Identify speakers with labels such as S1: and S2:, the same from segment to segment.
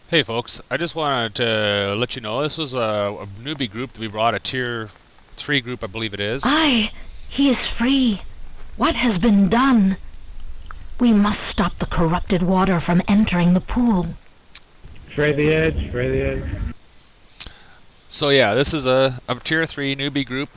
S1: Hey folks, I just wanted to let you know this was a newbie group that we brought, a tier 3 group I believe it is.
S2: Aye, he is free. What has been done? We must stop the corrupted water from entering the pool.
S3: Spray the edge, spray the edge.
S1: So yeah, this is a tier 3 newbie group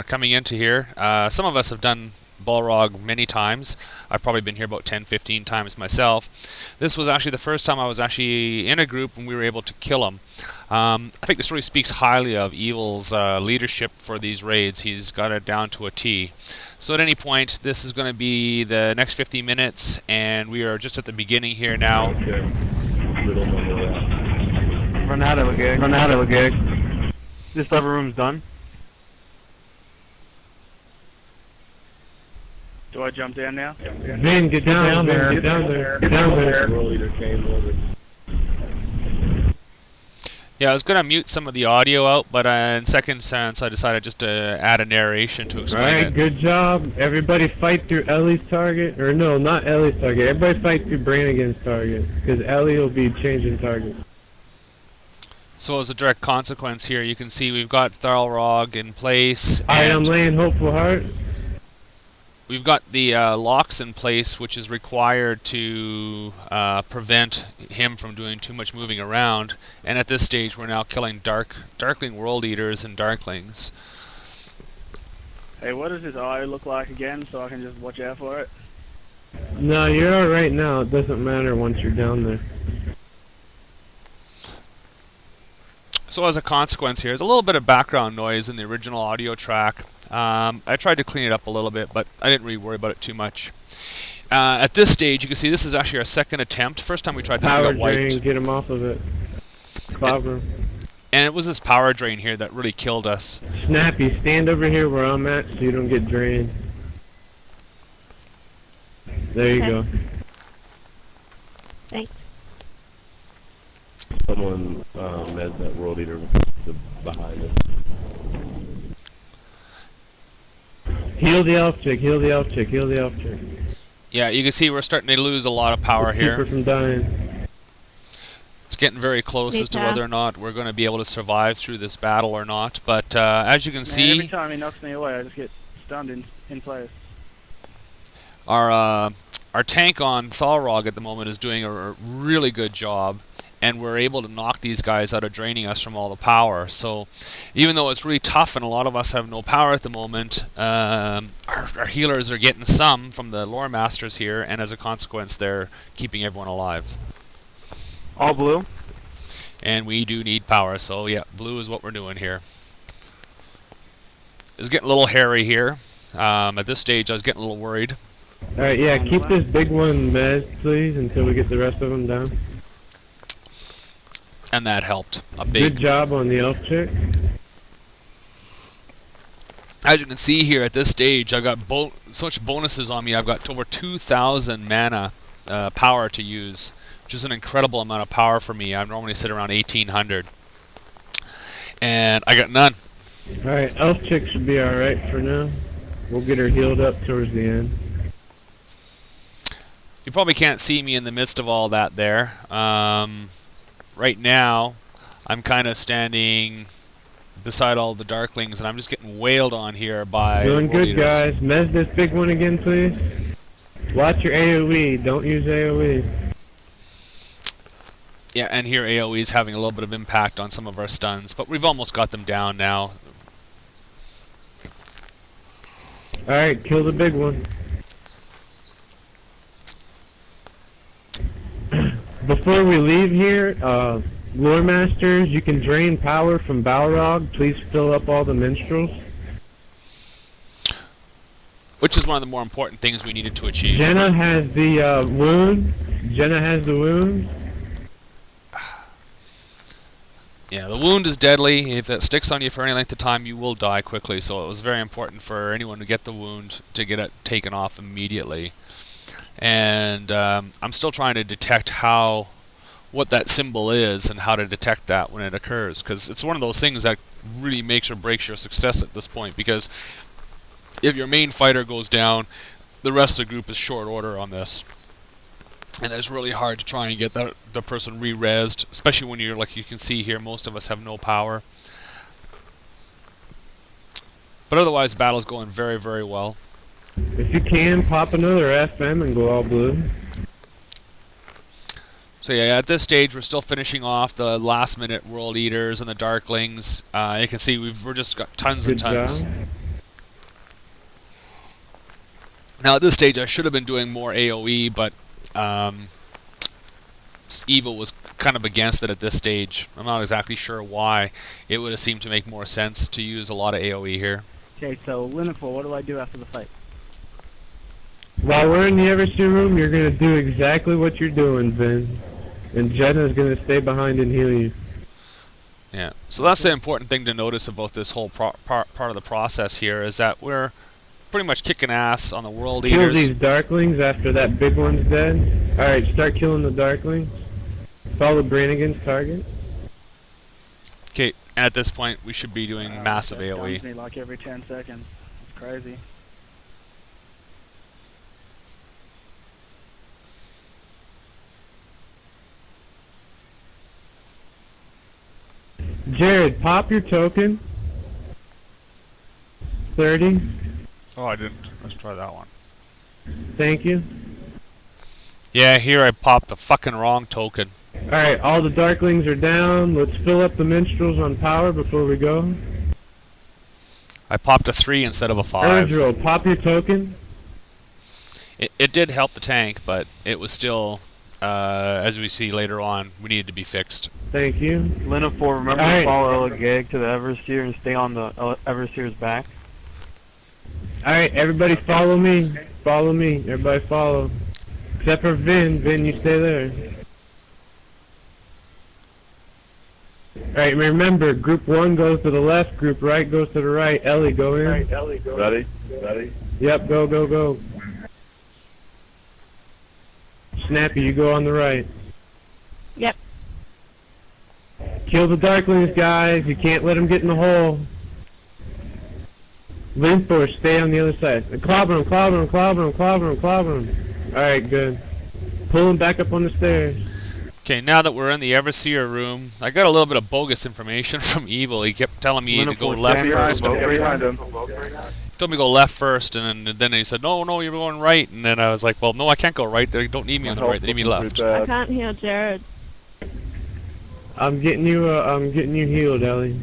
S1: coming into here. Some of us have done Balrog many times. I've probably been here about 10-15 times myself. This was actually the first time I was actually in a group and we were able to kill him. I think this really speaks highly of Evil's leadership for these raids. He's got it down to a T. So at any point, this is going to be the next 50 minutes, and we are just at the beginning here now.
S3: Okay.
S4: Run out of a gig. Run out of a gig. This lever room's done.
S5: Do I jump down now?
S3: Vin, get down there, get down there, get down there.
S1: Yeah, I was going to mute some of the audio out, but in second sense, I decided just to add a narration to explain
S3: Alright,
S1: it.
S3: good job. Everybody fight through Ellie's target. Or no, not Ellie's target. Everybody fight through Brannigan's target. Because Ellie will be changing target.
S1: So as a direct consequence here, you can see we've got Balrog in place.
S3: Alright, I'm
S1: And
S3: laying Hopeful Heart.
S1: we've got the locks in place, which is required to prevent him from doing too much moving around. And at this stage, we're now killing Darkling World Eaters and Darklings.
S5: Hey, what does his eye look like again so I can just watch out for it?
S3: No, you're alright now. It doesn't matter once you're down there.
S1: So as a consequence here, there's a little bit of background noise in the original audio track. I tried to clean it up a little bit, but I didn't really worry about it too much. At this stage, you can see this is actually our second attempt. First time we tried this, we
S3: Power
S1: got wiped.
S3: drain, get him off of it. Clobber.
S1: And it was this power drain here that really killed us.
S3: Snappy, stand over here where I'm at so you don't get drained. There you go.
S2: Thanks.
S6: Someone has that world eater behind us.
S3: Heal the elf chick, heal the elf chick, heal the elf chick.
S1: Yeah, you can see we're starting to lose a lot of power
S3: Keep her
S1: here.
S3: from dying.
S1: It's getting very close as to
S2: Yeah.
S1: whether or not we're going to be able to survive through this battle or not. But as you can
S5: Man, every
S1: see,
S5: time he knocks me away, I just get stunned in place.
S1: our tank on Balrog at the moment is doing a really good job, and we're able to knock these guys out of draining us from all the power. So even though it's really tough and a lot of us have no power at the moment, our healers are getting some from the lore masters here, and as a consequence they're keeping everyone alive.
S4: All blue.
S1: And we do need power, so yeah, blue is what we're doing here. It's getting a little hairy here. At this stage I was getting a little worried.
S3: Alright, yeah, keep this big one med, please, until we get the rest of them down.
S1: And that helped a
S3: Good
S1: big.
S3: job on the elf chick.
S1: As you can see here at this stage, I've got so much bonuses on me. I've got over 2,000 mana power to use, which is an incredible amount of power for me. I normally sit around 1,800, and I got none.
S3: Alright, elf chick should be alright for now. We'll get her healed up towards the end.
S1: You probably can't see me in the midst of all that there. Right now, I'm kind of standing beside all the Darklings, and I'm just getting wailed on here by
S3: Doing
S1: World
S3: good,
S1: Eaters.
S3: guys. Mez this big one again, please. Watch your AoE. Don't use AoE.
S1: Yeah, and here AoE is having a little bit of impact on some of our stuns, but we've almost got them down now.
S3: Alright, kill the big one. Before we leave here, Lore Masters, you can drain power from Balrog. Please fill up all the minstrels.
S1: Which is one of the more important things we needed to achieve.
S3: Jenna has the wound. Jenna has the wound.
S1: Yeah, the wound is deadly. If it sticks on you for any length of time, you will die quickly. So it was very important for anyone to get the wound to get it taken off immediately. And I'm still trying to detect what that symbol is and how to detect that when it occurs, because it's one of those things that really makes or breaks your success at this point. Because if your main fighter goes down, the rest of the group is short order on this. and it's really hard to try and get the person re-resed, especially when you're like you can see here. Most of us have no power, but otherwise, the battle's going very, very well.
S3: If you can, pop another FM and go all blue.
S1: So yeah, at this stage, we're still finishing off the last-minute World Eaters and the Darklings. You can see we're just got tons and
S3: Good
S1: tons.
S3: job.
S1: Now at this stage, I should have been doing more AOE, but Evil was kind of against it at this stage. I'm not exactly sure why. It would have seemed to make more sense to use a lot of AOE here.
S5: Okay, so Lineful, what do I do after the fight?
S3: While we're in the Ever-seer room, you're going to do exactly what you're doing, Vin. And Jenna's going to stay behind and heal you.
S1: Yeah. So that's the important thing to notice about this whole part of the process here is that we're pretty much kicking ass on the World
S3: Kill
S1: Eaters.
S3: these Darklings after that big one's dead. Alright, start killing the Darklings. Follow Brannigan's target.
S1: Okay, and at this point, we should be doing massive
S5: That stuns
S1: AOE.
S5: me like every 10 seconds. It's crazy.
S3: Jared, pop your token. 30.
S1: Oh, I didn't. Let's try that one.
S3: Thank you.
S1: Yeah, here I popped the fucking wrong token.
S3: Alright, all the Darklings are down. Let's fill up the minstrels on power before we go.
S1: I popped a 3 instead of a 5.
S3: Erdril, pop your token.
S1: It did help the tank, but it was still, as we see later on, we needed to be fixed.
S3: Thank you.
S4: Lina4, remember
S3: Alright.
S4: to follow Gag to the Ever-seer and stay on the Ever-seer's back.
S3: Alright, everybody follow me. Follow me. Everybody follow. Except for Vin. Vin, you stay there. Alright, remember, group 1 goes to the left, group right goes to the right. Ellie, go in.
S6: Ready? Ready?
S3: Yep, go, go, go. Snappy, you go on the right.
S2: Yep.
S3: Kill the Darklings, guys. You can't let them get in the hole. Linthor, stay on the other side. Clobber him, clobber him, clobber him, clobber him, clobber him. Alright, good. Pull him back up on the stairs.
S1: Okay, now that we're in the Ever-seer room, I got a little bit of bogus information from Evil. He kept telling me to go left first.
S6: Get behind him.
S1: He told me to go left first, and then he said, no, you're going right. And then I was like, well, no, I can't go right. They don't need me on the right. They need me left.
S7: I can't heal Jared.
S3: I'm getting you healed, Ellie.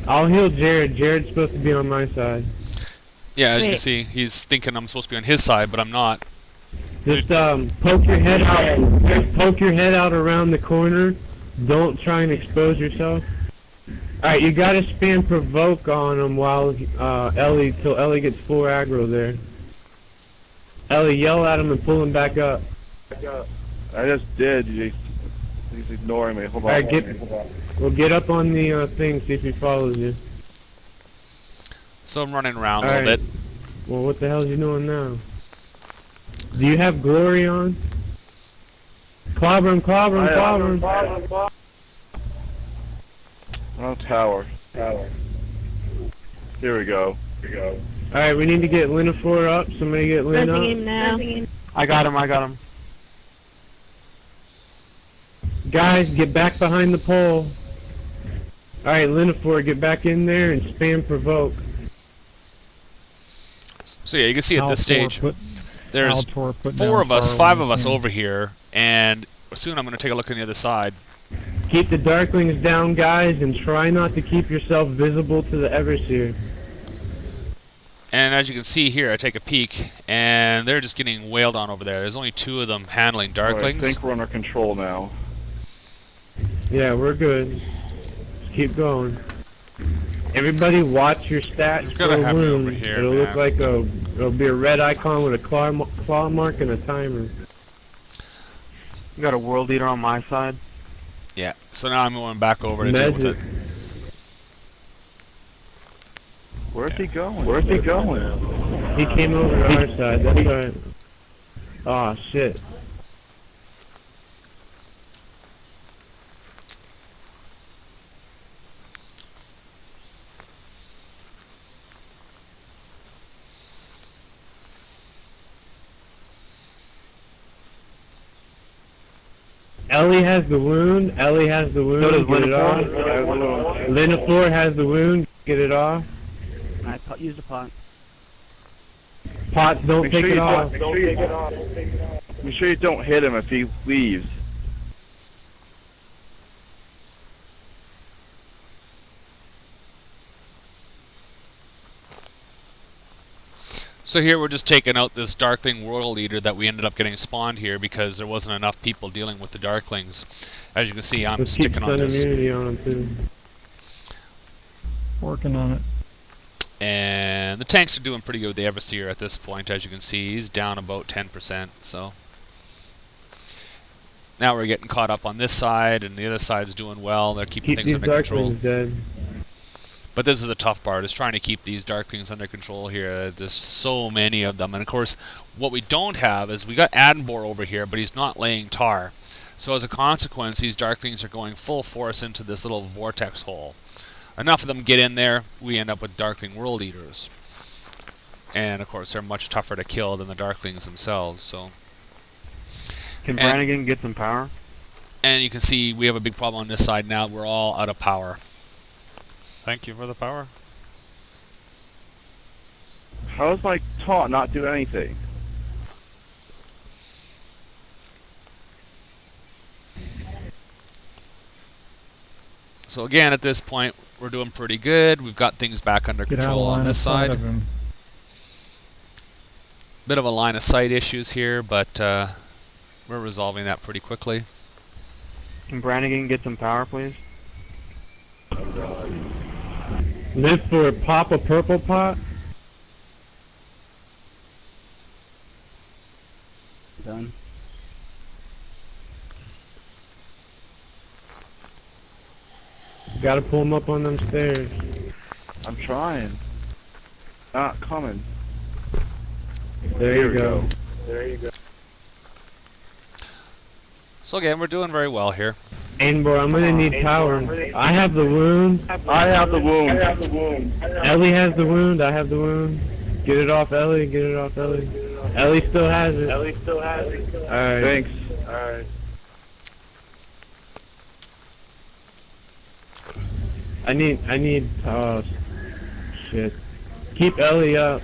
S3: I'll heal Jared. Jared's supposed to be on my side.
S1: Yeah, as you can
S2: Wait.
S1: see, he's thinking I'm supposed to be on his side, but I'm not.
S3: Just poke your head out. Just poke your head out around the corner. Don't try and expose yourself. Alright, you gotta spam provoke on him while Ellie till Ellie gets full aggro there. Ellie, yell at him and pull him back up.
S6: I just did. He's ignoring me. Hold on.
S3: Alright, we'll get up on the thing, see if he follows you.
S1: So I'm running around a
S3: Alright.
S1: little bit.
S3: Well, what the hell is he doing now? Do you have glory on? Clobber him, clobber him, clobber him.
S6: Oh, tower. Here we go.
S3: Alright, we need to get Lina4 up. Somebody get Lin
S7: Pressing
S3: up.
S7: him now.
S4: I got him.
S3: Guys, get back behind the pole. Alright, Lina4, get back in there and spam provoke.
S1: So yeah, you can see at this stage, there's
S8: Altor put
S1: 4
S8: down
S1: of us,
S8: Farwell
S1: 5 of us
S8: and-
S1: over here, and soon I'm going to take a look on the other side.
S3: Keep the Darklings down, guys, and try not to keep yourself visible to the Ever-seer.
S1: And as you can see here, I take a peek, and they're just getting wailed on over there. There's only 2 of them handling
S6: I
S1: Darklings.
S6: think we're under control now.
S3: Yeah, we're good. Just keep going. Everybody watch your stats
S1: Just
S3: for
S1: gotta
S3: a
S1: have it
S3: wound.
S1: over here,
S3: It'll look
S1: man.
S3: like it'll be a red icon with a claw mark and a timer.
S4: You got a World Eater on my side.
S1: Yeah, so now I'm going back over to deal with it.
S6: Where's he going?
S3: He came over to our side, that's right. Aw, shit. Ellie has the wound. Ellie has the wound.
S4: So does
S3: Get it off.
S4: Linaflor.
S3: Linaflor has the wound. Get it off.
S5: I use the pot.
S3: Pots, don't
S6: Make
S3: take
S6: sure
S3: it
S6: you
S3: off.
S6: Make sure you don't hit him if he leaves.
S1: So here we're just taking out this Darkling World Leader that we ended up getting spawned here because there wasn't enough people dealing with the Darklings. As you can see, I'm
S3: Let's keep
S1: sticking on
S3: stun
S1: this.
S3: immunity on him too.
S7: Working on it.
S1: And the tanks are doing pretty good with the Ever-seer at this point. As you can see, he's down about 10%. So now we're getting caught up on this side, and the other side's doing well. They're keeping
S3: Keep
S1: things
S3: these
S1: under control.
S3: Darklings dead.
S1: But this is a tough part, is trying to keep these Darklings under control here. There's so many of them. And of course, what we don't have is we got Adenbor over here, but he's not laying tar. So as a consequence, these Darklings are going full force into this little vortex hole. Enough of them get in there, we end up with Darkling World Eaters. And of course, they're much tougher to kill than the Darklings themselves. So,
S4: Can Brannigan get some power?
S1: and you can see we have a big problem on this side now. We're all out of power.
S8: Thank you for the power.
S6: How's my taunt not do anything?
S1: So again, at this point, we're doing pretty good. We've got things back under
S7: Get out of
S1: control on
S7: line
S1: this
S7: of sight
S1: side.
S7: of him.
S1: Bit of a line of sight issues here, but we're resolving that pretty quickly.
S4: Can Brannigan get some power, please?
S3: Live for pop a purple pot.
S5: Done.
S3: Gotta pull him up on them stairs.
S6: I'm trying. Not coming.
S3: There you go.
S1: So again, we're doing very well here.
S3: Adenbor, I'm gonna need power. I have the wound.
S6: I have the wound.
S3: Ellie has the wound. I have the wound. Get it off, Ellie. Get it off, Ellie. Ellie still has it. Alright.
S6: Thanks.
S3: I need, oh, shit. Keep Ellie up.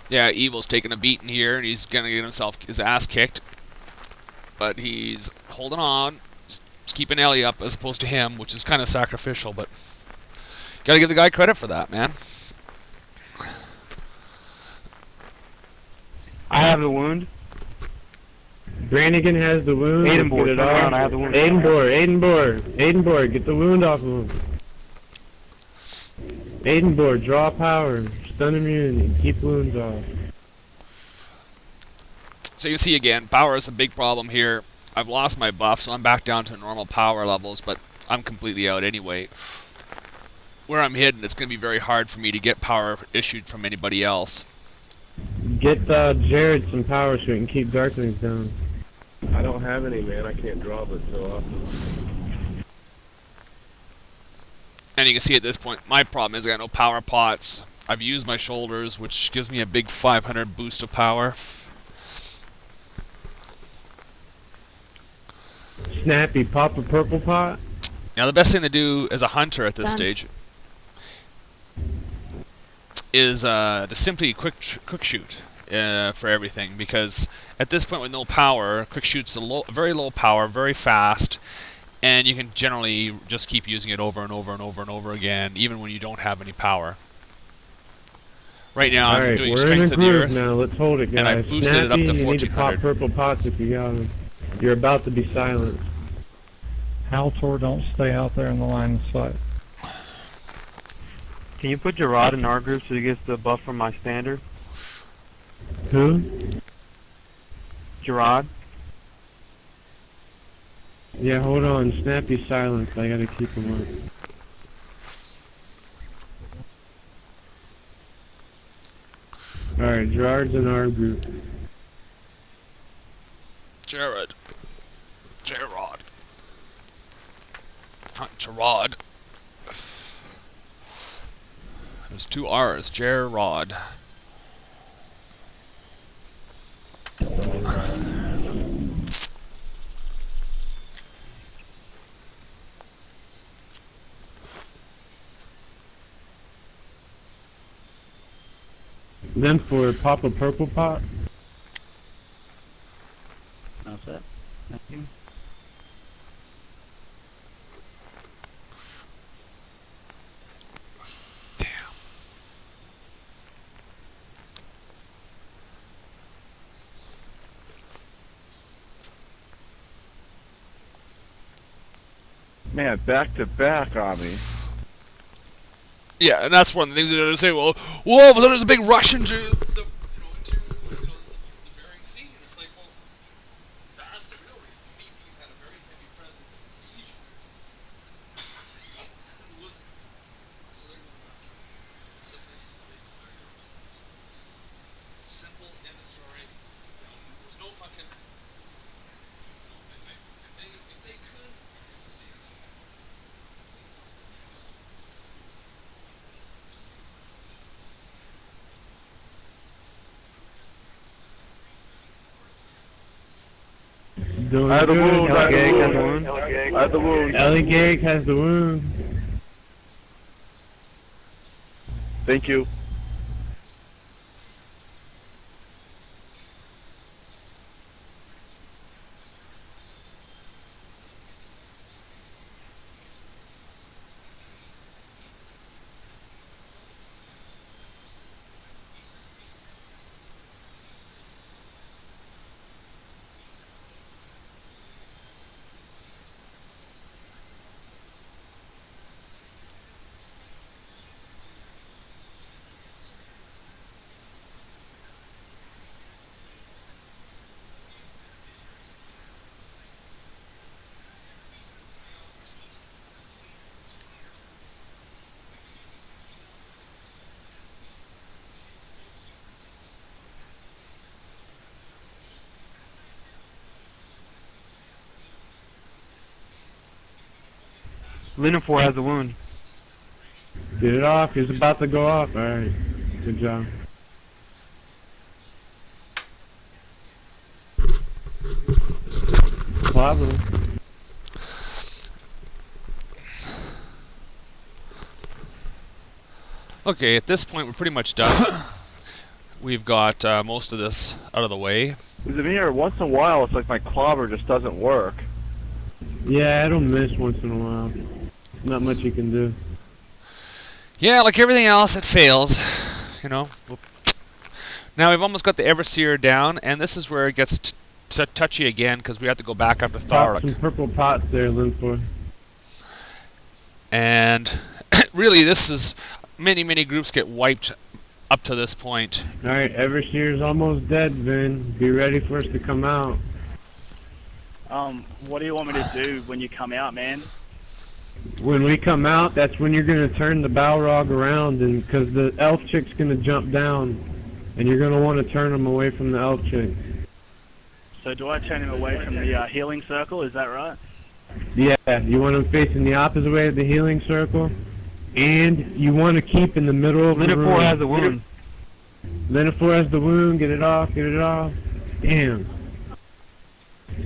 S1: Yeah, Evil's taking a beating here, and he's gonna get himself his ass kicked. But he's holding on, he's keeping Ellie up as opposed to him, which is kind of sacrificial. But gotta give the guy credit for that, man.
S4: I have the wound.
S3: Brannigan has the wound.
S4: Adenbor,
S3: Get it
S4: turn around,
S3: off.
S4: I have the wound.
S3: Adenbor, get the wound off of him. Adenbor, draw power. Stun immunity. Keep wounds off.
S1: So you see again, power is a big problem here. I've lost my buff, so I'm back down to normal power levels, but I'm completely out anyway. Where I'm hidden, it's going to be very hard for me to get power issued from anybody else.
S3: Get Jared some power so we can keep Darklings down.
S6: I don't have any, man. I can't draw this so often.
S1: And you can see at this point, my problem is I got no power pots. I've used my shoulders, which gives me a big 500 boost of power.
S3: Snappy, pop a purple pot.
S1: Now the best thing to do as a hunter at this stage is to simply quick shoot for everything, because at this point with no power, quick shoot's very low power, very fast, and you can generally just keep using it over and over and over and over again, even when you don't have any power. Right now I'm doing Strength of the Earth,
S3: now. Let's hold it, guys.
S1: and I boosted it up to
S3: Snappy, you need to pop
S1: 1400.
S3: purple pots if you got them. You're about to be silent.
S7: Haltor, don't stay out there in the line of sight.
S4: Can you put Gerard in our group so he gets the buff from my standard?
S3: Who?
S4: Gerard?
S3: Yeah, hold on. Snappy silence. I gotta keep him up. Alright, Gerard's in our group.
S1: Gerard. Not Gerard. There's two R's. Gerard.
S3: Then for pop a purple pot.
S5: That's it. Thank you.
S6: Man, back to back on me.
S1: Yeah, and that's one of the things they're going to say. Well, all of a sudden there's a big rush into the Bering Sea, and it's like, well, that's the real reason. BP's had a very heavy presence in Asia. So there was other places where they go there. Simple end of story. There's no fucking. If they could.
S3: Doing
S6: I have the
S3: good.
S6: wound. I have the
S4: Ellie
S6: wound. I have the wound.
S3: Ellie Gag has the wound.
S6: Thank you.
S4: Linofor has a wound.
S3: Get it off. It's about to go off. Alright. Good job. Pablo.
S1: Okay, at this point we're pretty much done. We've got most of this out of the way.
S6: Zamir, once in a while, it's like my clobber just doesn't work.
S3: Yeah, it'll miss once in a while. Not much you can do.
S1: Yeah, like everything else, it fails. You know. Now we've almost got the Ever-seer down, and this is where it gets touchy again because we have to go back up to
S3: Pop
S1: Tharok.
S3: some purple pots there, Linfor.
S1: And really, this is many groups get wiped up to this point.
S3: Alright, Ever-seer's almost dead, Vin. Be ready for us to come out.
S5: What do you want me to do when you come out, man?
S3: When we come out, that's when you're going to turn the Balrog around, and because the elf chick's going to jump down, and you're going to want to turn him away from the elf chick.
S5: So do I turn him away from the healing circle? Is that right?
S3: Yeah, you want him facing the opposite way of the healing circle, and you want to keep in the middle of the room.
S4: Linofor has a wound.
S3: Linofor has the wound. Get it off. Get it off. Damn.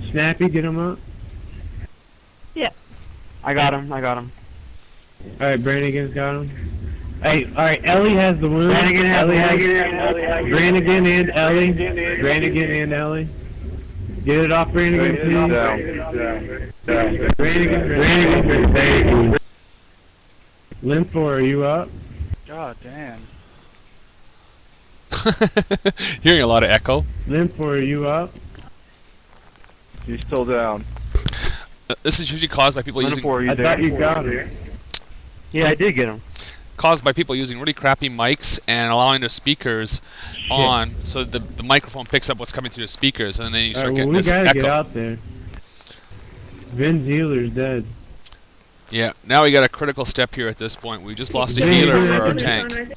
S3: Snappy, get him up.
S4: I got him.
S3: Alright, Brannigan's got him. Hey, alright, Ellie has the wound.
S4: Brannigan has
S3: Ellie
S4: the
S3: has
S4: wound.
S3: Brannigan and Ellie. Brannigan and Ellie. Get it off, Brannigan, please. Brannigan. Linfor, are you up?
S5: God damn.
S1: Hearing a lot of echo.
S3: Linfor, are you up?
S6: He's still down.
S1: This is usually caused by people using
S4: Linofor,
S3: I
S4: you
S3: thought
S4: there?
S3: you got it.
S4: Yeah, I did get him.
S1: using really crappy mics and allowing their speakers on, so the microphone picks up what's coming through the speakers, and then you start
S3: Alright, well,
S1: getting
S3: we
S1: this
S3: gotta
S1: echo.
S3: get out there. Vin's healer's dead.
S1: Yeah, now we got a critical step here at this point. We just lost a healer for our tank.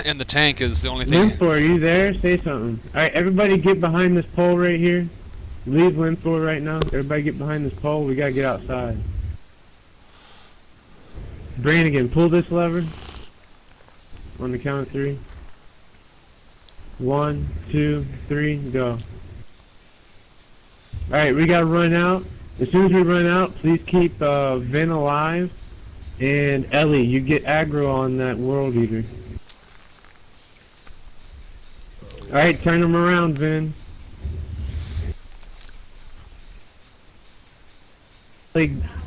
S1: And the tank is the only thing.
S3: Linfor, are you there? Say something. Alright, everybody get behind this pole right here. Leave Linfor right now. Everybody get behind this pole. We gotta get outside. Brannigan, pull this lever. On the count of 3. 1, 2, 3, go. Alright, we gotta run out. As soon as we run out, please keep Vin alive. And Ellie, you get aggro on that World Eater. Alright, turn him around, Vin.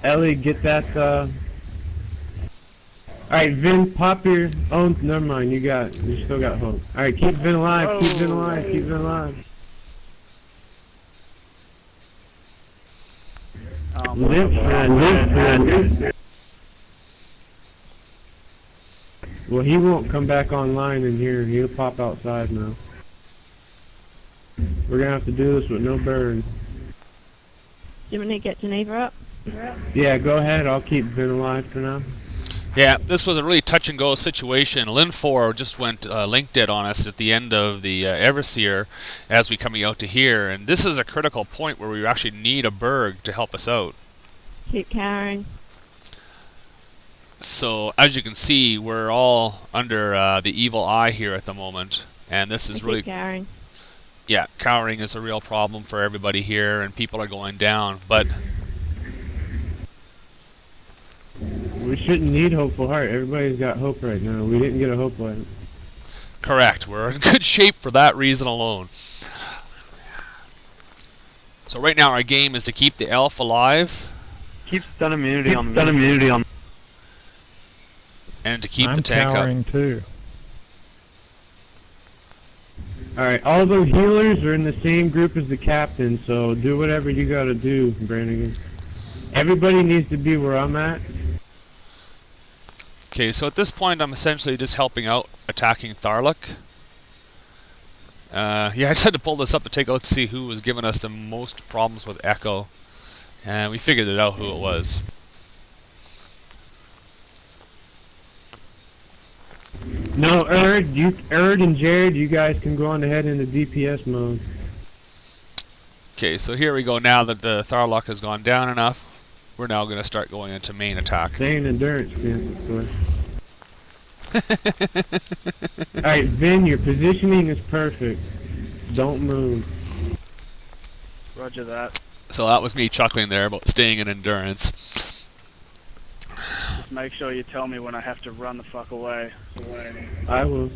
S3: Ellie, get that, Alright, Vin, pop your... Oh, never mind, you still got hope. Alright, keep Vin alive, keep Vin alive, keep Vin alive. Live, man. Well, he won't come back online in here. He'll pop outside now. We're gonna have to do this with no bird.
S9: Do you want me to get Geneva up?
S3: Yeah, go ahead. I'll keep Vin alive for now.
S1: Yeah, this was a really touch and go situation. Lin 4 just went link dead on us at the end of the Ever-seer as we coming out to here, and this is a critical point where we actually need a Berg to help us out.
S9: Keep carrying.
S1: So as you can see, we're all under the evil eye here at the moment, and this is really
S9: cowering.
S1: Yeah, cowering is a real problem for everybody here, and people are going down. But
S3: we shouldn't need hopeful heart. Everybody's got hope right now. We didn't get a hope light.
S1: Correct. We're in good shape for that reason alone. So right now our game is to keep the elf alive.
S4: Keep stun immunity on.
S1: And to keep
S7: I'm
S1: the tank
S7: cowering
S1: up.
S7: Too.
S3: Alright, all those healers are in the same group as the captain, so do whatever you gotta do, Brannigan. Everybody needs to be where I'm at.
S1: Okay, so at this point I'm essentially just helping out attacking Tharlok. Yeah, I just had to pull this up to take a look to see who was giving us the most problems with Echo. And we figured it out who it was.
S3: No, Erd and Jared, you guys can go on ahead into DPS mode.
S1: Okay, so here we go. Now that the Tharlok has gone down enough, we're now going to start going into main attack.
S3: Same endurance, man. Alright, Vin, your positioning is perfect. Don't move.
S5: Roger that.
S1: So that was me chuckling there about staying in endurance.
S5: Just make sure you tell me when I have to run the fuck away.
S3: I will.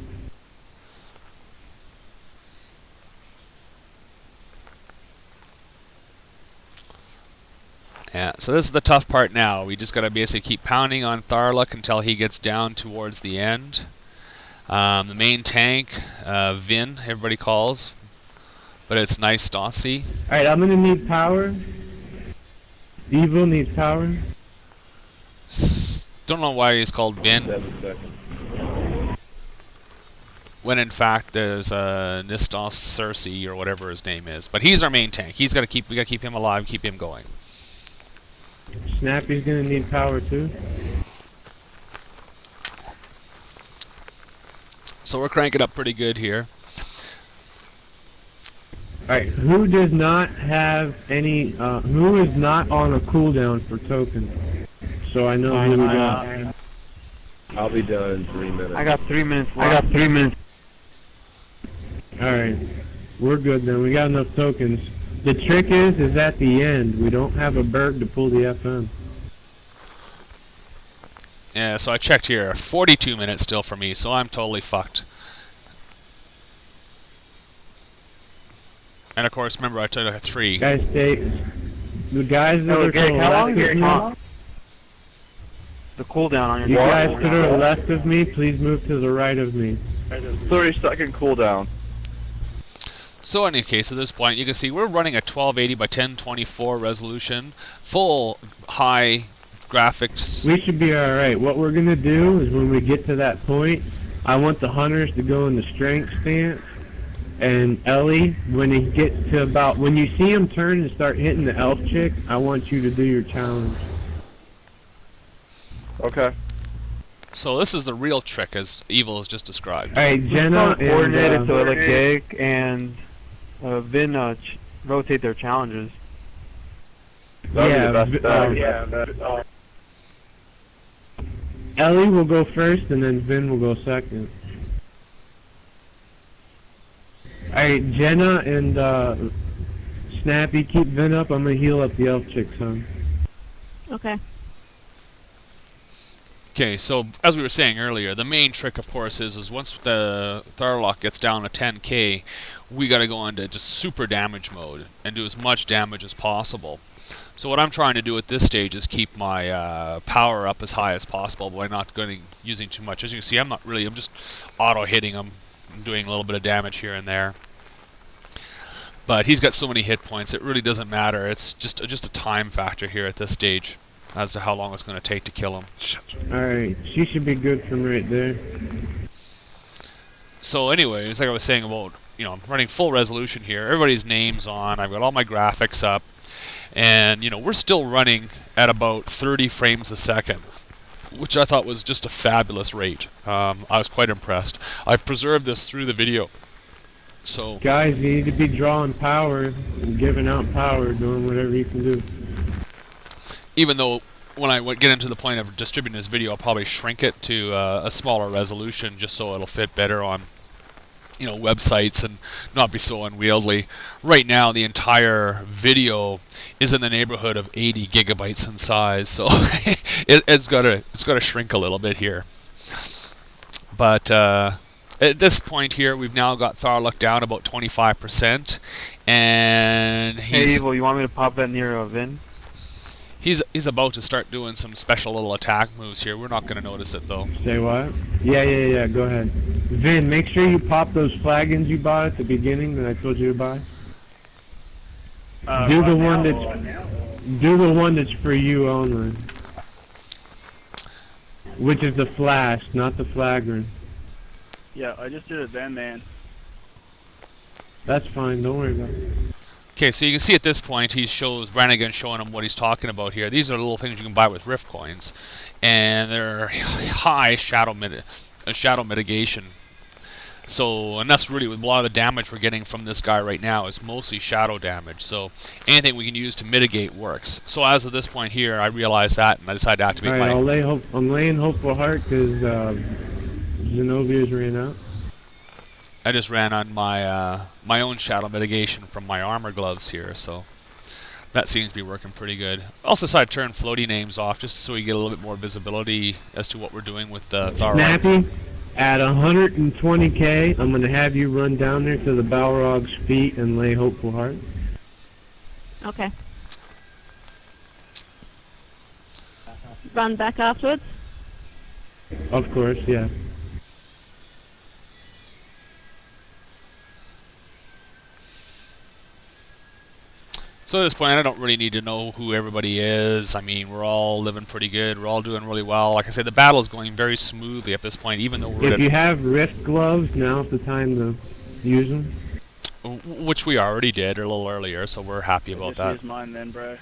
S1: Yeah, so this is the tough part now. We just got to basically keep pounding on Tharlok until he gets down towards the end. The main tank, Vin, everybody calls, but it's nice Stassi.
S3: Alright, I'm gonna need power. Evil needs power.
S1: Don't know why he's called Vin, when in fact there's Nistos Cersei or whatever his name is. But he's our main tank. We gotta keep him alive, keep him going.
S3: Snappy's gonna need power too.
S1: So we're cranking up pretty good here.
S3: Alright, who does not have any, who is not on a cooldown for token? So I know who we got.
S6: I'll be done in 3 minutes.
S4: I got 3 minutes left.
S3: Alright, we're good then. We got enough tokens. The trick is at the end. We don't have a Berg to pull the FM.
S1: Yeah, so I checked here. 42 minutes still for me, so I'm totally fucked. And of course, remember I took a 3.
S3: Guys, stay. The guys that are to the
S4: how long
S3: left
S4: is
S3: of me,
S4: the cooldown on your
S3: you guys to the left of me, please move to the right of me.
S6: 30-second cooldown.
S1: So in any case, at this point, you can see we're running a 1280 by 1024 resolution, full high graphics.
S3: We should be alright. What we're gonna do is when we get to that point, I want the hunters to go in the strength stance. And Ellie, when he gets to about, when you see him turn and start hitting the elf chick, I want you to do your challenge.
S6: Okay.
S1: So this is the real trick, as Evil has just described.
S3: Alright, Jenna
S4: coordinated so like
S3: and,
S4: Gig and Vin rotate their challenges.
S3: Ellie will go first, and then Vin will go second. Alright, Jenna and Snappy, keep Vin up. I'm gonna heal up the elf chick, son.
S9: Okay.
S1: Okay, so as we were saying earlier, the main trick, of course, is once the Tharlock gets down to 10k, we got to go into just super damage mode and do as much damage as possible. So what I'm trying to do at this stage is keep my power up as high as possible by not using too much. As you can see, I'm just auto hitting him, and doing a little bit of damage here and there. But he's got so many hit points, it really doesn't matter. It's just a time factor here at this stage as to how long it's going to take to kill him.
S3: Alright, she should be good from right there.
S1: So anyways, like I was saying about, I'm running full resolution here. Everybody's name's on. I've got all my graphics up. And, we're still running at about 30 frames a second, which I thought was just a fabulous rate. I was quite impressed. I've preserved this through the video. So
S3: guys, you need to be drawing power and giving out power, doing whatever you can do.
S1: even though when I get into the point of distributing this video, I'll probably shrink it to a smaller resolution just so it'll fit better on websites and not be so unwieldy. Right now the entire video is in the neighborhood of 80 gigabytes in size, so it's got to shrink a little bit here. But at this point here, we've now got Tharlock down about 25%, and
S4: Hey Evil, you want me to pop that near a Vin?
S1: he's about to start doing some special little attack moves here. We're not going to notice it though.
S3: Say what? Yeah, go ahead. Vin, make sure you pop those flagons you bought at the beginning that I told you to buy. Do the one that's for you only. Which is the flash, not the flagrant.
S5: Yeah, I just did it then, man.
S3: That's fine, don't worry about it.
S1: Okay, so you can see at this point he shows Brannigan showing him what he's talking about here. These are little things you can buy with Rift coins, and they're high shadow mitigation. So, and that's really with a lot of the damage we're getting from this guy right now is mostly shadow damage. So anything we can use to mitigate works. So as of this point here, I realized that, and I decided to activate my...
S3: Alright, I'm laying Hopeful Heart because Zenobia's ran out.
S1: I just ran on my my own shadow mitigation from my armor gloves here, so that seems to be working pretty good. I also decided to turn floaty names off just so we get a little bit more visibility as to what we're doing with Tharlock.
S3: Snappy, at 120k, I'm going to have you run down there to the Balrog's feet and lay Hopeful Heart.
S9: Okay. Run back afterwards?
S3: Of course, yeah.
S1: So at this point, I don't really need to know who everybody is. I mean, we're all living pretty good. We're all doing really well. Like I said, the battle is going very smoothly at this point, even though we're
S3: If you have Rift gloves, now's the time to use them.
S1: Which we already did a little earlier, so we're happy about that.
S5: Use mine then, bro.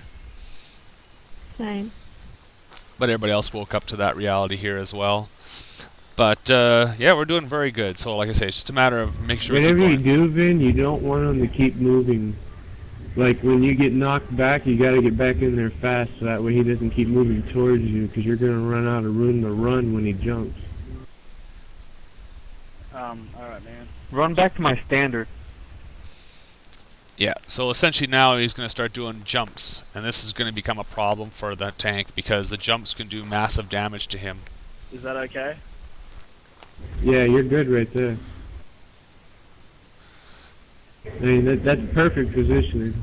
S9: Same.
S1: But everybody else woke up to that reality here as well. But yeah, we're doing very good. So like I say, it's just a matter of making sure.
S3: Whatever you do, Vin, you don't want them to keep moving. Like when you get knocked back, you got to get back in there fast, so that way he doesn't keep moving towards you, because you're going to run out of room to run when he jumps.
S5: Alright, man.
S4: Run back to my standard.
S1: Yeah, so essentially now he's going to start doing jumps, and this is going to become a problem for that tank because the jumps can do massive damage to him.
S5: Is that okay?
S3: Yeah, you're good right there. I mean, that's perfect positioning.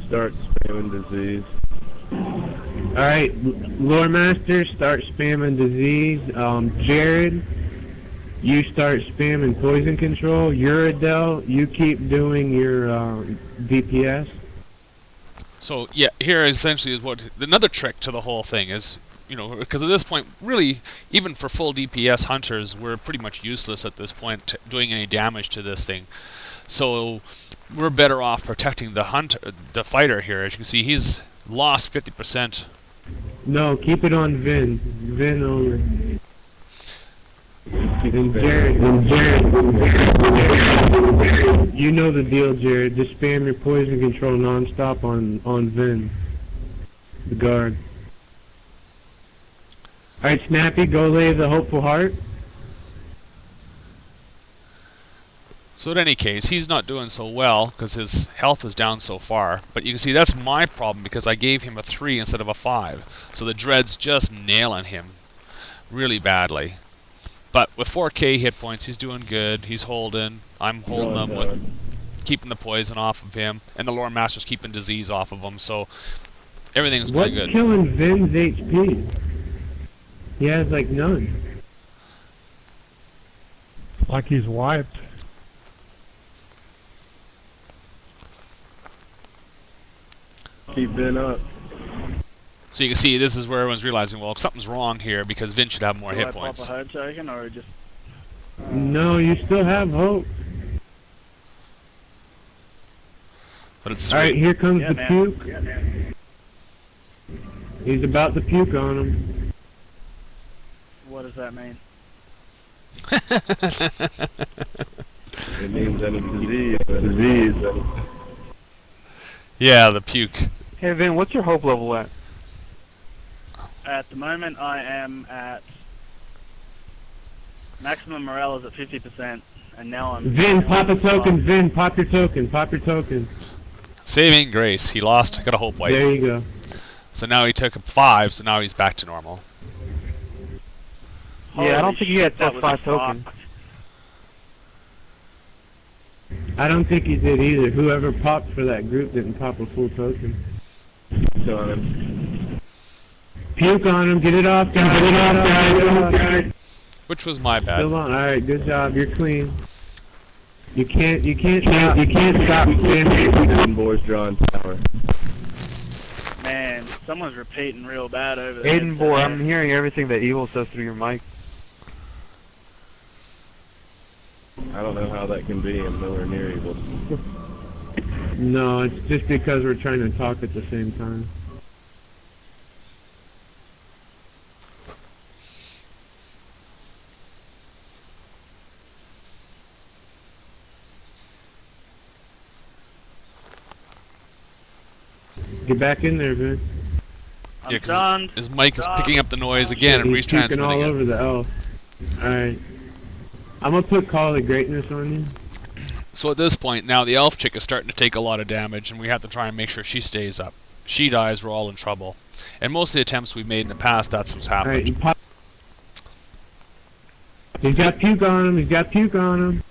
S6: Start spamming disease.
S3: Alright, Lore Master, start spamming disease. Jared, you start spamming poison control. Uradel, you keep doing your DPS.
S1: So yeah, here essentially is what another trick to the whole thing is, because at this point, really, even for full DPS hunters, we're pretty much useless at this point doing any damage to this thing. So we're better off protecting the fighter here. As you can see, he's lost 50%.
S3: No, keep it on Vin. Vin only. And Jared, you know the deal, Jared. Just spam your poison control non-stop on Vin, the guard. Alright, Snappy, go lay the Hopeful Heart.
S1: So in any case, he's not doing so well because his health is down so far. But you can see that's my problem because I gave him a 3 instead of a 5. So the Dread's just nailing him. really badly. But with 4K hit points, he's doing good. He's holding. I'm holding him with keeping the poison off of him, and the Lore Master's keeping disease off of him. So everything's going
S3: What's
S1: good.
S3: killing Vin's HP? He has like none.
S7: Like he's wiped.
S6: Keep Vin up.
S1: So you can see this is where everyone's realizing, well, something's wrong here because Vin should have more
S5: Do
S1: hit
S5: I pop
S1: points.
S5: a hard token or just...
S3: No, you still have hope.
S1: But it's
S3: Alright, here comes
S5: Yeah,
S3: the
S5: man.
S3: puke.
S5: Yeah, man.
S3: He's about to puke on him.
S5: What does that mean?
S6: It means that it's disease.
S1: yeah, the puke.
S4: Hey, Vin, what's your hope level at?
S5: At the moment, I am at... Maximum morale is at 50%, and now I'm...
S3: Vin, pop a token. Vin, pop your token. Pop your token.
S1: Saving grace. He lost. Got a hope wipe.
S3: There you go.
S1: So now he took 5, so now he's back to normal.
S4: Yeah, I don't
S5: Holy
S4: think you had
S5: shit, that
S4: plus
S5: was
S4: 5 tokens.
S5: fucked.
S3: I don't think he did either. Whoever popped for that group didn't pop a full token.
S6: Still on him.
S3: Puke on him. Get it off, guys. Get it off, guys.
S1: Which was my bad.
S3: Still on. All right, good job. You're clean. You can't stop standing.
S6: Boys drawing power.
S5: Man, someone's repeating real bad over there.
S4: Aiden Boar, I'm hearing everything that Evil says through your mic.
S6: I don't know how that can be. I'm nowhere near evil.
S3: No, it's just because we're trying to talk at the same time. Get back in there, Vin.
S5: I'm
S1: Yeah, 'cause
S5: done.
S1: his mic is picking up the noise again and
S3: He's puking all
S1: retransmitting it.
S3: over the elf. Alright. I'm gonna put Call of Greatness on you.
S1: So at this point, now the elf chick is starting to take a lot of damage, and we have to try and make sure she stays up. She dies, we're all in trouble. And most of the attempts we've made in the past, that's what's
S3: Alright,
S1: happened.
S3: you pop. He's got puke on him. He's got puke on him.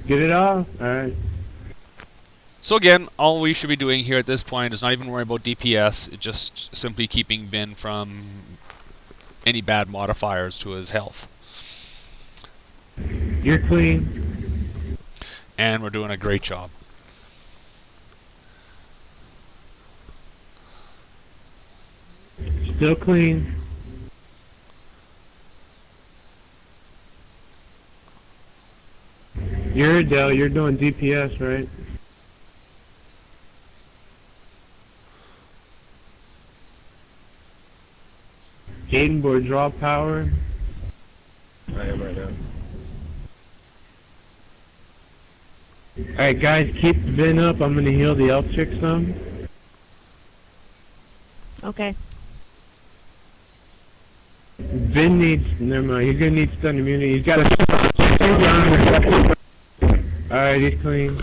S3: Get it off. Alright.
S1: So again, all we should be doing here at this point is not even worry about DPS, it's just simply keeping Vin from any bad modifiers to his health.
S3: You're clean.
S1: And we're doing a great job.
S3: Still clean. You're Adele. You're doing DPS, right? Aiden board draw power.
S6: I am right now.
S3: Alright guys, keep Vin up. I'm gonna heal the elf chick some.
S9: Okay.
S3: Vin needs, never mind, he's gonna need stun immunity. He's got a... Alright, he's clean.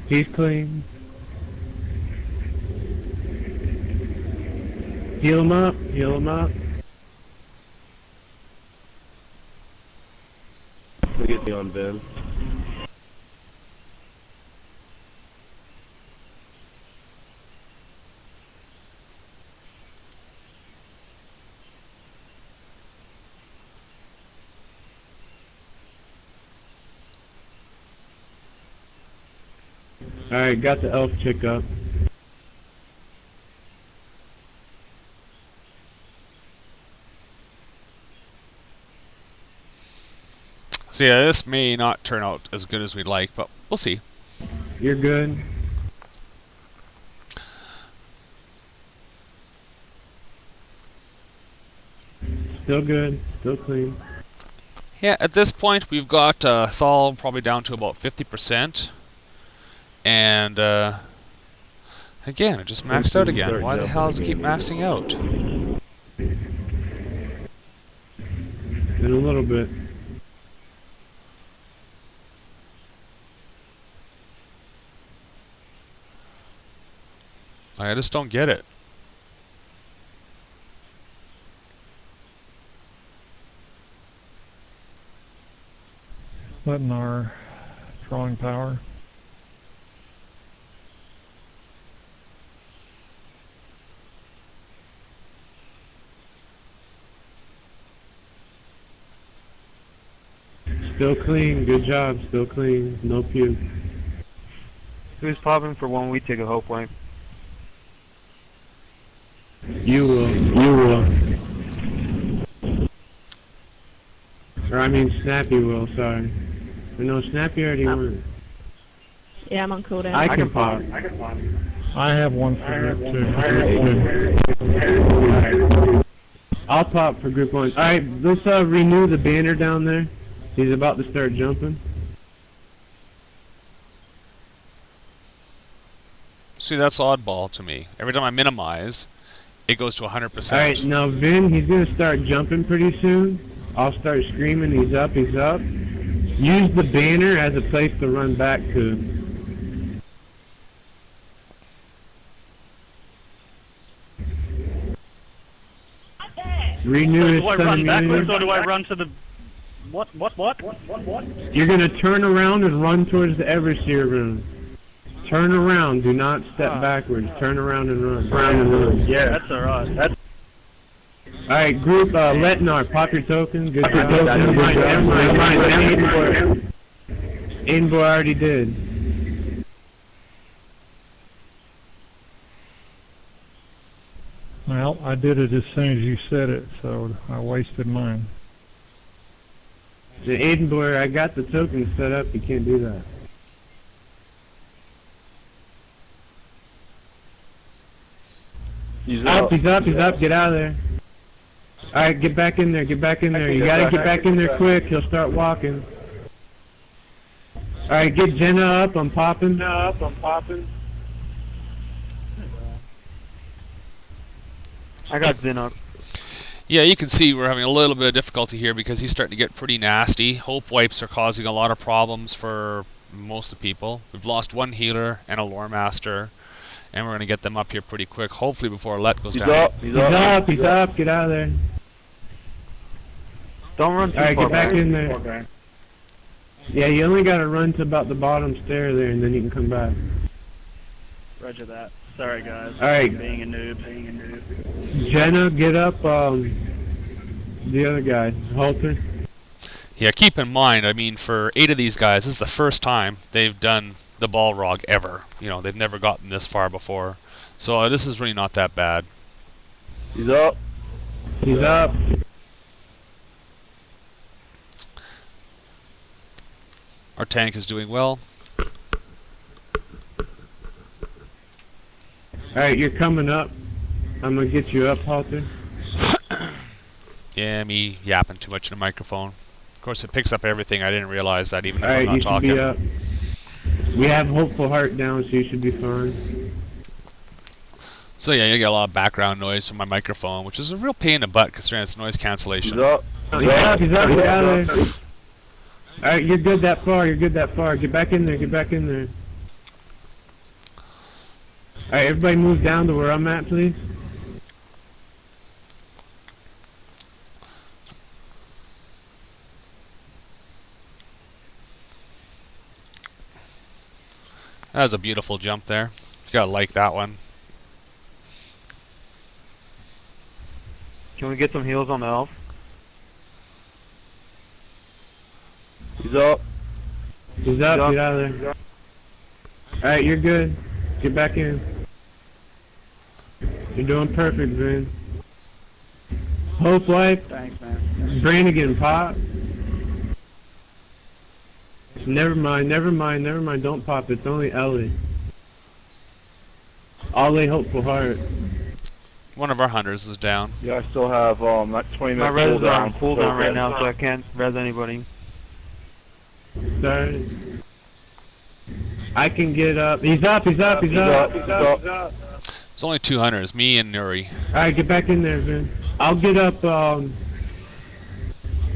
S3: He's clean. Heal him up, heal him up.
S6: Look at me on Vin.
S3: Alright, got the elf chick up.
S1: So yeah, this may not turn out as good as we'd like, but we'll see.
S3: You're good. Still good, still clean.
S1: Yeah, at this point we've got Thal probably down to about 50%. And again, it just maxed out again. Why the hell does it keep maxing out?
S3: in a little bit.
S1: I just don't get it.
S7: Letting our drawing power.
S3: Still clean, good job, still clean, no puke.
S4: Who's popping for when we take a hope wipe?
S3: You will. Or I mean Snappy will, sorry. But no, Snappy already went.
S9: Yeah, I'm on cooldown.
S3: I can pop.
S7: I have one for group 2.
S3: I'll pop for group 1. Alright, let's renew the banner down there. He's about to start jumping.
S1: See, that's oddball to me. Every time I minimize, it goes to 100%.
S3: Alright, now Vin, he's gonna start jumping pretty soon. I'll start screaming, he's up, he's up. Use the banner as a place to run back to. Renew his
S5: do I
S3: sun
S5: run backwards
S3: immunity.
S5: or do I run to the... What?
S3: You're gonna turn around and run towards the Ever-seer room. Turn around, do not step backwards. Turn around and run.
S5: Yeah, that's alright.
S3: Alright, group, Letnar, pop your token. Good job. Never mind. Aiden already did.
S7: Well, I did it as soon as you said it, so I wasted mine.
S3: The Aiden boy, I got the token set up. You can't do that.
S6: He's
S3: Up, he's up. Get out of there. Alright, get back in there. You gotta get back in there quick. He'll start walking. Alright, get Jenna up. I'm popping.
S4: I got Zin up.
S1: Yeah, you can see we're having a little bit of difficulty here because he's starting to get pretty nasty. Hope wipes are causing a lot of problems for most of the people. We've lost one healer and a lore master, and we're going to get them up here pretty quick, hopefully before Let goes down.
S3: He's up. Get out of there.
S4: Don't run too
S3: Alright,
S4: far
S3: get back
S4: back.
S3: in there. Yeah, you only gotta run to about the bottom stair there, and then you can come back.
S5: Roger that. Sorry, guys.
S3: Alright.
S5: Being a noob.
S3: Jenna, get up, the other guy, Halter.
S1: Yeah, keep in mind, I mean, for 8 of these guys, this is the first time they've done the Balrog ever. You know, they've never gotten this far before. So this is really not that bad.
S6: He's up.
S1: Our tank is doing well.
S3: Alright, you're coming up. I'm gonna get you up, Halter.
S1: Yeah, me yapping too much in the microphone. Of course, it picks up everything. I didn't realize that even if I'm
S3: Alright,
S1: not
S3: you should
S1: talking.
S3: be up. We have Hopeful Heart down, so you should be fine.
S1: So yeah, you get a lot of background noise from my microphone, which is a real pain in the butt considering it's noise cancellation.
S6: He's up.
S3: He's up, get out of there. Alright, you're good that far. Get back in there. Alright, everybody move down to where I'm at, please.
S1: That was a beautiful jump there. You gotta like that one.
S4: Can we get some heals on the elf?
S6: He's up.
S3: Get out of there. Alright, you're good. Get back in. You're doing perfect, Vin. Hope wipe.
S5: Thanks, man.
S3: Brannigan pop. Never mind. Don't pop. It's only Ellie. Ollie, Hopeful Heart.
S1: One of our hunters is down.
S6: Yeah, I still have that 20
S4: My
S6: minute
S4: res is on
S6: cooldown.
S4: cooldown right now, so I can't res anybody.
S3: Sorry. I can get up. He's up.
S6: He's up.
S1: It's only 2 hunters, me and Nuri.
S3: Alright, get back in there, Vin. I'll get up,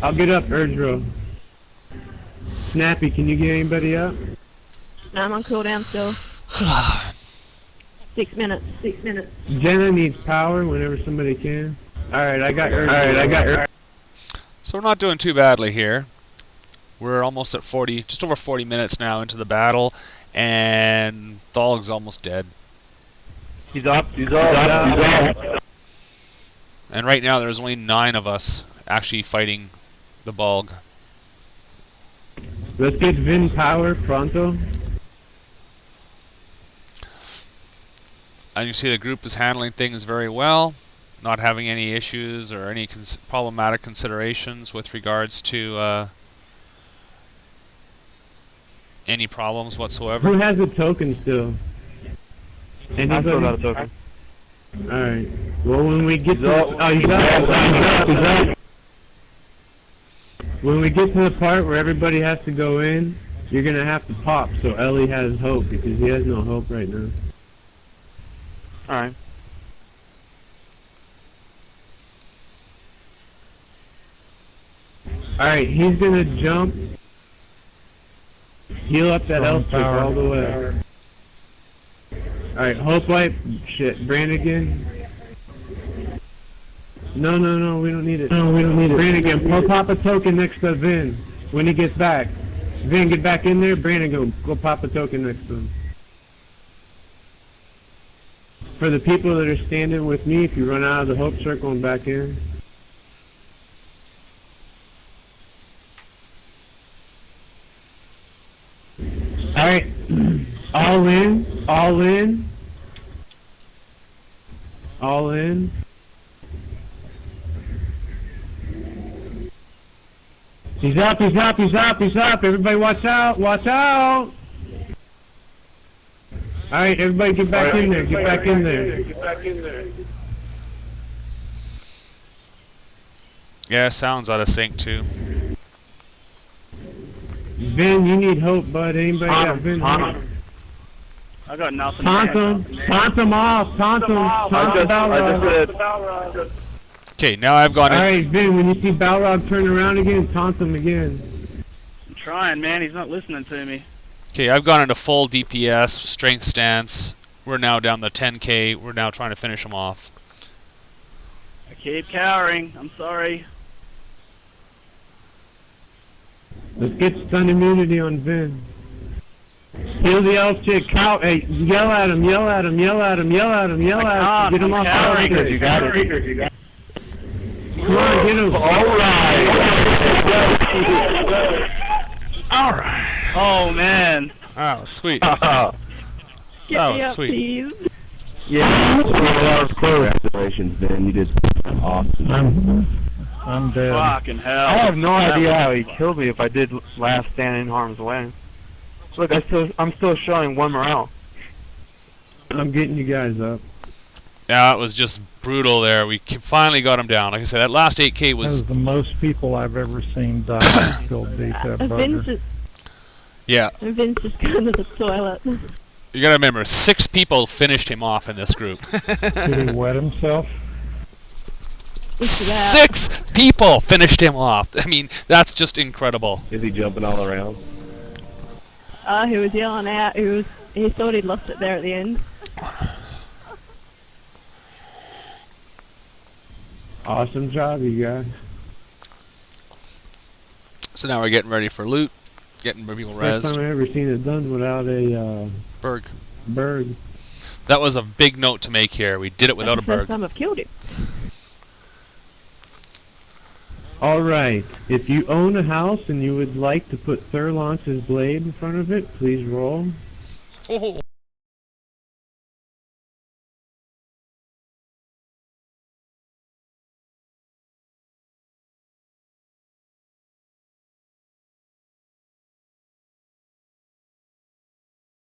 S3: I'll get up, Erdro. Snappy, can you get anybody up?
S9: No, I'm on cooldown still. 6 minutes. 6 minutes.
S3: Jenna needs power whenever somebody can. Alright, I got Erdro.
S1: So we're not doing too badly here. We're almost at 40, just over 40 minutes now into the battle, and Thalg's almost dead.
S4: He's up. He's up.
S1: And right now there's only 9 of us actually fighting the Balg.
S3: Let's get Vin power pronto.
S1: And you see the group is handling things very well, not having any issues or any problematic considerations with regards to any problems whatsoever.
S3: Who has a token still? Anybody?
S4: I still got a token.
S3: Alright. Well, when we get to... Oh, he's up. When we get to the part where everybody has to go in, you're going to have to pop so Ellie has hope, because he has no hope right now.
S4: Alright.
S3: Alright, he's going to jump. Heal up that elf chick all the way. Alright, hope wipe. Shit, Brannigan. No, we don't need it. No, we don't need it. Brannigan, go pop a token next to Vin when he gets back. Vin, get back in there. Brannigan, go pop a token next to him. For the people that are standing with me, if you run out of the hope circle and back in. Alright, all in, all in, all in. He's up, he's up, he's up, he's up. Everybody watch out, watch out. Alright, everybody get back in there, get back in there. Get back in there.
S1: Yeah, sounds out of sync too.
S3: Vin, you need hope, bud. Anybody got Vin hope?
S5: I got nothing.
S3: Taunt him off, taunt him Balrog.
S1: Okay, now I've gone in.
S3: Alright, Vin, when you see Balrog turn around again, taunt him again.
S5: I'm trying, man. He's not listening to me.
S1: Okay, I've gone into full DPS, strength stance. We're now down to 10k. We're now trying to finish him off.
S5: I keep cowering. I'm sorry.
S3: Let's get stun immunity on Vin. Heal the elf chick. Hey, yell at him, yell at him, yell at him, yell at him, yell at him. Get him off
S5: cowering.
S3: the
S4: You got it.
S3: Come on, get him.
S5: Alright. Oh, man.
S1: Oh, sweet.
S9: Get
S1: Oh,
S9: me up,
S1: sweet.
S9: please.
S4: Yeah, congratulations, Ben. You did awesome.
S7: I'm dead.
S5: Fucking hell.
S4: I have no idea how he killed me if I did last stand in harm's way. Look, I'm still showing 1 morale.
S3: I'm getting you guys up.
S1: Yeah, it was just brutal there. We finally got him down. Like I said, that last 8k
S7: That
S1: was...
S7: was the most people I've ever seen die killed beat that
S9: Vince
S7: bugger.
S9: is,
S1: Yeah,
S9: Vince is going to the toilet.
S1: you gotta remember, 6 people finished him off in this group.
S7: Did he wet himself?
S1: 6 people finished him off. I mean, that's just incredible.
S6: Is he jumping all around?
S9: He was yelling out. He thought he'd lost it there at the end.
S3: Awesome job, you guys.
S1: So now we're getting ready for loot, getting people
S3: First
S1: rezzed.
S3: time I ever seen it done without a
S1: Berg.
S3: bird.
S1: That was a big note to make here. We did it without a
S9: That's the first
S1: Berg.
S9: time I've killed him.
S3: Alright, if you own a house and you would like to put Thurlance's blade in front of it, please roll.
S1: Oh.